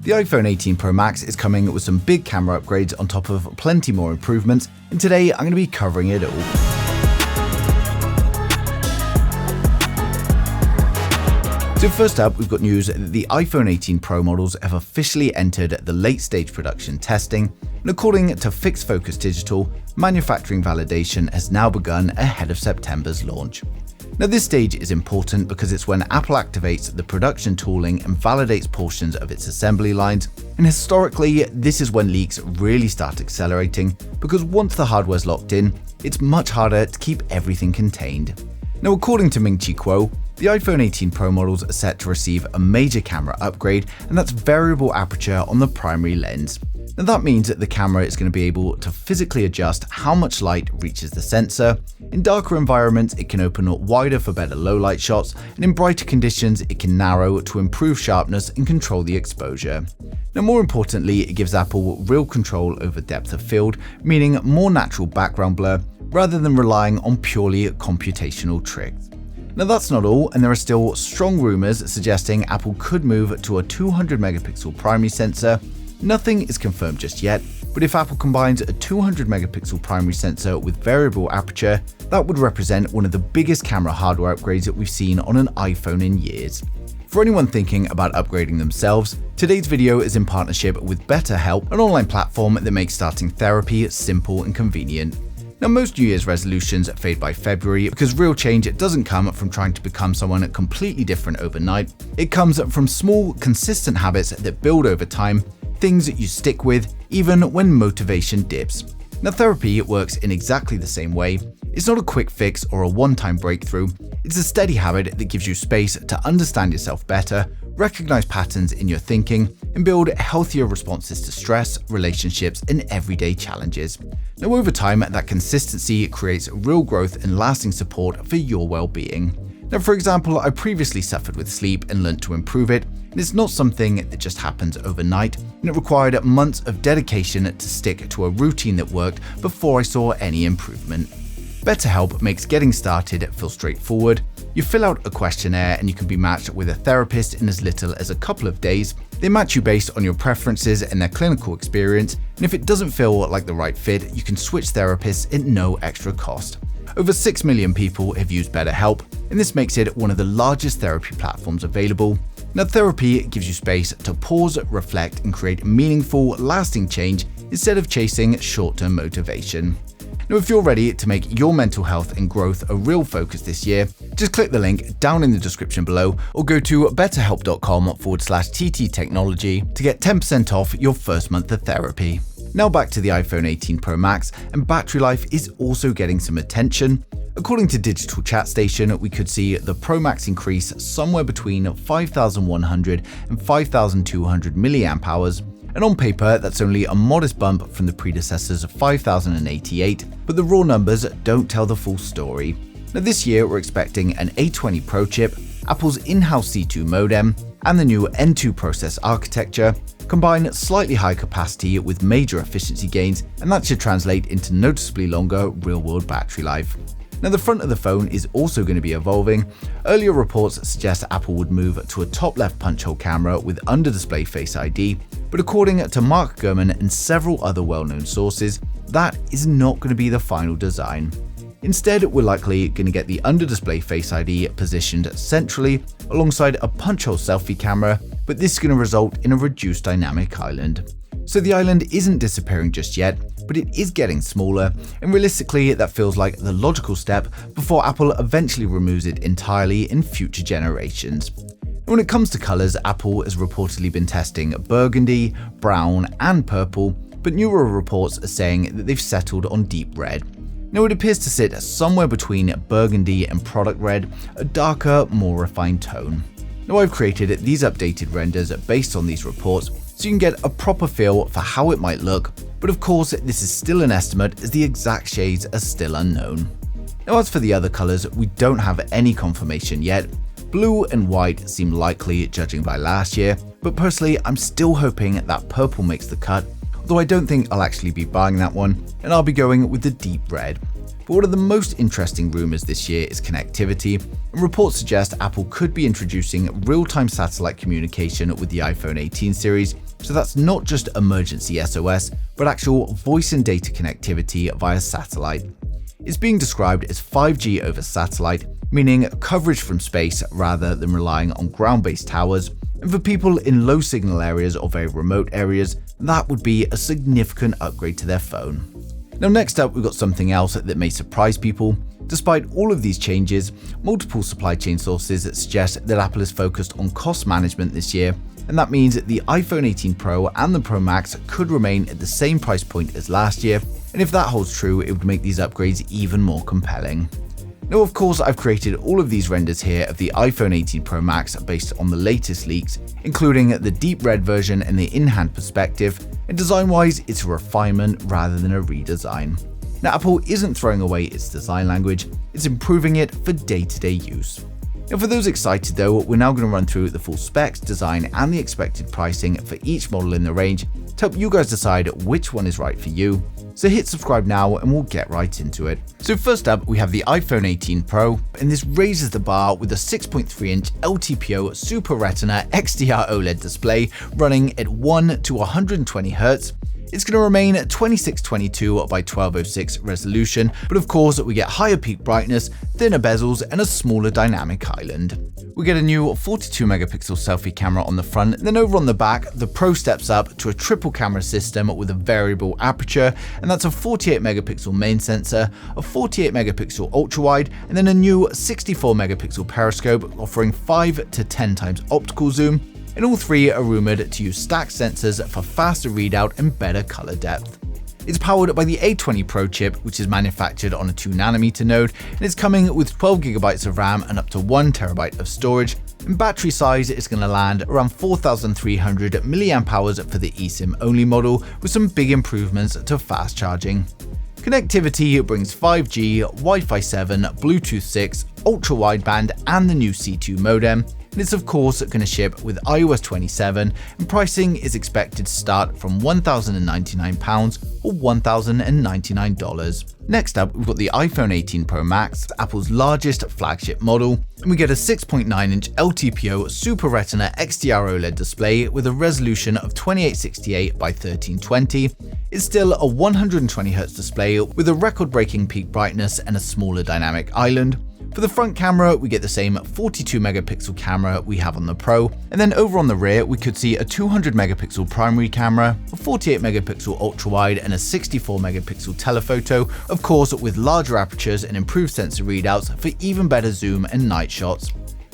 The iPhone 18 Pro Max is coming with some big camera upgrades on top of plenty more improvements, and today I'm going to be covering it all. So first up, we've got news that the iPhone 18 Pro models have officially entered the late-stage production testing, and according to Fixed Focus Digital, manufacturing validation has now begun ahead of September's launch. Now this stage is important because it's when Apple activates the production tooling and validates portions of its assembly lines, and historically this is when leaks really start accelerating because once the hardware's locked in, it's much harder to keep everything contained. Now according to Ming-Chi Kuo, the iPhone 18 Pro models are set to receive a major camera upgrade, and that's variable aperture on the primary lens. Now that means that the camera is going to be able to physically adjust how much light reaches the sensor. In darker environments, it can open wider for better low light shots, and in brighter conditions, it can narrow to improve sharpness and control the exposure. Now more importantly, it gives Apple real control over depth of field, meaning more natural background blur rather than relying on purely computational tricks. Now that's not all, and there are still strong rumors suggesting Apple could move to a 200 megapixel primary sensor. Nothing is confirmed just yet, but if Apple combines a 200 megapixel primary sensor with variable aperture, that would represent one of the biggest camera hardware upgrades that we've seen on an iPhone in years. For anyone thinking about upgrading themselves, today's video is in partnership with BetterHelp, an online platform that makes starting therapy simple and convenient. Now most New Year's resolutions fade by February because real change doesn't come from trying to become someone completely different overnight. It comes from small, consistent habits that build over time, things that you stick with even when motivation dips. Now therapy works in exactly the same way. It's not a quick fix or a one-time breakthrough. It's a steady habit that gives you space to understand yourself better, recognize patterns in your thinking, and build healthier responses to stress, relationships, and everyday challenges. Now over time, that consistency creates real growth and lasting support for your well-being. Now for example, I previously suffered with sleep and learned to improve it, and it's not something that just happens overnight, and it required months of dedication to stick to a routine that worked before I saw any improvement. BetterHelp makes getting started feel straightforward. You fill out a questionnaire and you can be matched with a therapist in as little as a couple of days. They match you based on your preferences and their clinical experience, and if it doesn't feel like the right fit, you can switch therapists at no extra cost. Over 6 million people have used BetterHelp, and this makes it one of the largest therapy platforms available. Now therapy gives you space to pause, reflect, and create meaningful, lasting change instead of chasing short-term motivation. Now if you're ready to make your mental health and growth a real focus this year, just click the link down in the description below or go to betterhelp.com/TT-technology to get 10% off your first month of therapy. Now back to the iPhone 18 Pro Max, and battery life is also getting some attention. According to Digital Chat Station, we could see the Pro Max increase somewhere between 5,100 and 5,200 milliamp hours. And on paper, that's only a modest bump from the predecessor's 5,088, but the raw numbers don't tell the full story. Now this year, we're expecting an A20 Pro chip, Apple's in-house C2 modem, and the new N2 process architecture combine slightly higher capacity with major efficiency gains, and that should translate into noticeably longer real-world battery life. Now the front of the phone is also going to be evolving. Earlier reports suggest Apple would move to a top left punch hole camera with under-display Face ID, but according to Mark Gurman and several other well-known sources, that is not going to be the final design. Instead, we're likely going to get the under-display Face ID positioned centrally alongside a punch hole selfie camera, but this is going to result in a reduced dynamic island. So the island isn't disappearing just yet, but it is getting smaller, and realistically that feels like the logical step before Apple eventually removes it entirely in future generations. When it comes to colors, Apple has reportedly been testing burgundy, brown, and purple, but newer reports are saying that they've settled on deep red. Now it appears to sit somewhere between burgundy and product red, a darker, more refined tone. Now I've created these updated renders based on these reports, so you can get a proper feel for how it might look, but of course this is still an estimate as the exact shades are still unknown. Now as for the other colors, we don't have any confirmation yet. Blue and white seem likely judging by last year, but personally I'm still hoping that purple makes the cut, although I don't think I'll actually be buying that one, and I'll be going with the deep red. But one of the most interesting rumors this year is connectivity, and reports suggest Apple could be introducing real-time satellite communication with the iPhone 18 series, so that's not just emergency SOS, but actual voice and data connectivity via satellite. It's being described as 5G over satellite, meaning coverage from space rather than relying on ground-based towers, and for people in low signal areas or very remote areas, that would be a significant upgrade to their phone. Now next up, we've got something else that may surprise people. Despite all of these changes, multiple supply chain sources suggest that Apple is focused on cost management this year, and that means that the iPhone 18 Pro and the Pro Max could remain at the same price point as last year, and if that holds true, it would make these upgrades even more compelling. Now, of course, I've created all of these renders here of the iPhone 18 Pro Max based on the latest leaks, including the deep red version and the in-hand perspective, and design-wise, it's a refinement rather than a redesign. Now, Apple isn't throwing away its design language, it's improving it for day-to-day use. Now, for those excited though, we're now going to run through the full specs, design, and the expected pricing for each model in the range to help you guys decide which one is right for you. So hit subscribe now and we'll get right into it. So first up, we have the iPhone 18 Pro, and this raises the bar with a 6.3-inch LTPO Super Retina XDR OLED display running at 1 to 120 Hz. It's going to remain at 2622 by 1206 resolution, but of course we get higher peak brightness, thinner bezels, and a smaller dynamic island. We get a new 42 megapixel selfie camera on the front, and then over on the back, the Pro steps up to a triple camera system with a variable aperture, and that's a 48 megapixel main sensor, a 48 megapixel ultra wide, and then a new 64 megapixel periscope offering 5 to 10 times optical zoom. And all three are rumored to use stacked sensors for faster readout and better color depth. It's powered by the A20 Pro chip, which is manufactured on a 2nm node, and it's coming with 12GB of RAM and up to 1TB of storage. And battery size is going to land around 4,300 mAh for the eSIM only model, with some big improvements to fast charging. Connectivity brings 5G, Wi-Fi 7, Bluetooth 6, ultra wideband, and the new C2 modem. And it's of course going to ship with iOS 27, and pricing is expected to start from £1,099 or $1,099. Next up, we've got the iPhone 18 Pro Max, Apple's largest flagship model, and we get a 6.9-inch LTPO Super Retina XDR OLED display with a resolution of 2868 by 1320. It's still a 120Hz display with a record-breaking peak brightness and a smaller dynamic island. For the front camera, we get the same 42 megapixel camera we have on the Pro, and then over on the rear, we could see a 200 megapixel primary camera, a 48 megapixel ultra wide, and a 64 megapixel telephoto, of course with larger apertures and improved sensor readouts for even better zoom and night shots.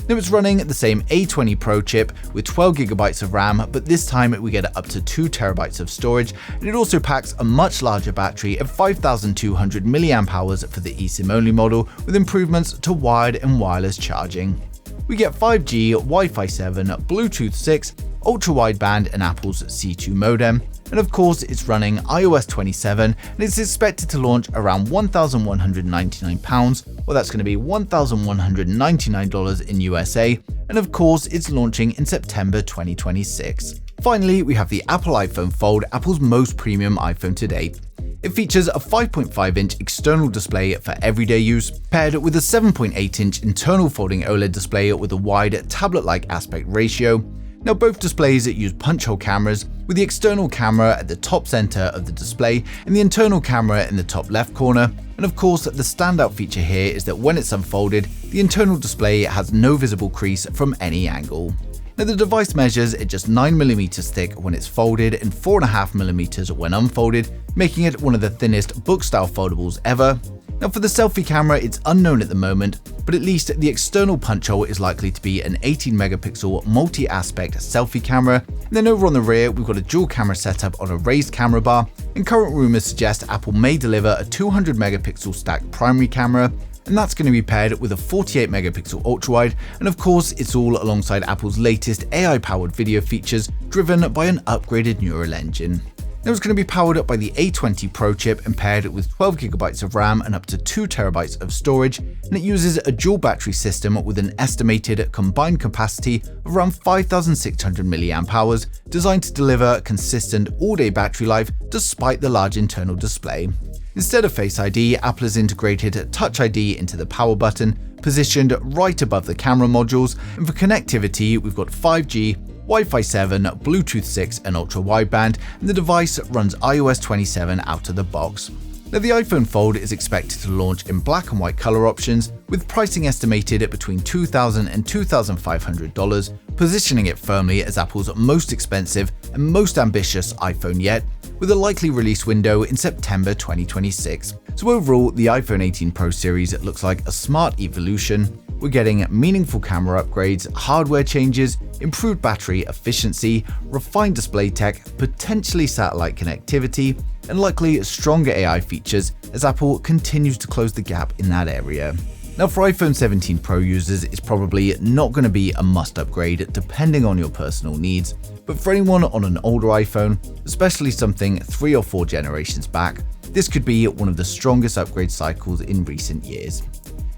Now it's running the same A20 Pro chip with 12GB of RAM, but this time we get up to 2TB of storage, and it also packs a much larger battery of 5,200 mAh for the eSIM only model, with improvements to wired and wireless charging. We get 5G, Wi-Fi 7, Bluetooth 6, ultra wideband, and Apple's C2 modem. And of course, it's running iOS 27, and it's expected to launch around £1,199, or that's going to be $1,199 in USA, and of course, it's launching in September 2026. Finally, we have the Apple iPhone Fold, Apple's most premium iPhone to date. It features a 5.5-inch external display for everyday use, paired with a 7.8-inch internal folding OLED display with a wide tablet-like aspect ratio. Now both displays use punch-hole cameras, with the external camera at the top center of the display and the internal camera in the top left corner. And of course, the standout feature here is that when it's unfolded, the internal display has no visible crease from any angle. Now the device measures at just 9mm thick when it's folded and 4.5mm when unfolded, making it one of the thinnest book-style foldables ever. Now for the selfie camera, it's unknown at the moment, but at least the external punch hole is likely to be an 18 megapixel multi-aspect selfie camera. And then over on the rear, we've got a dual camera setup on a raised camera bar, and current rumors suggest Apple may deliver a 200 megapixel stacked primary camera, and that's going to be paired with a 48 megapixel ultra wide, and of course it's all alongside Apple's latest AI-powered video features driven by an upgraded neural engine. Now it's going to be powered up by the A20 Pro chip and paired with 12GB of RAM and up to 2TB of storage, and it uses a dual battery system with an estimated combined capacity of around 5,600 mAh, designed to deliver consistent all-day battery life despite the large internal display. Instead of Face ID, Apple has integrated Touch ID into the power button, positioned right above the camera modules, and for connectivity we've got 5G, Wi-Fi 7, Bluetooth 6 and ultra wideband, and the device runs iOS 27 out of the box. Now, the iPhone Fold is expected to launch in black and white color options, with pricing estimated at between $2,000 and $2,500, positioning it firmly as Apple's most expensive and most ambitious iPhone yet, with a likely release window in September 2026. So overall, the iPhone 18 Pro series looks like a smart evolution. We're getting meaningful camera upgrades, hardware changes, improved battery efficiency, refined display tech, potentially satellite connectivity, and likely stronger AI features as Apple continues to close the gap in that area. Now, for iPhone 17 Pro users, it's probably not going to be a must upgrade depending on your personal needs, but for anyone on an older iPhone, especially something 3 or 4 generations back, this could be one of the strongest upgrade cycles in recent years.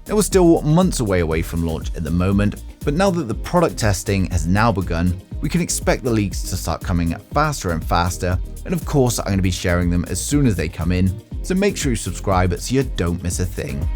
Now, we're still months away from launch at the moment, but now that the product testing has now begun, we can expect the leaks to start coming faster and faster, and of course I'm going to be sharing them as soon as they come in, so make sure you subscribe so you don't miss a thing.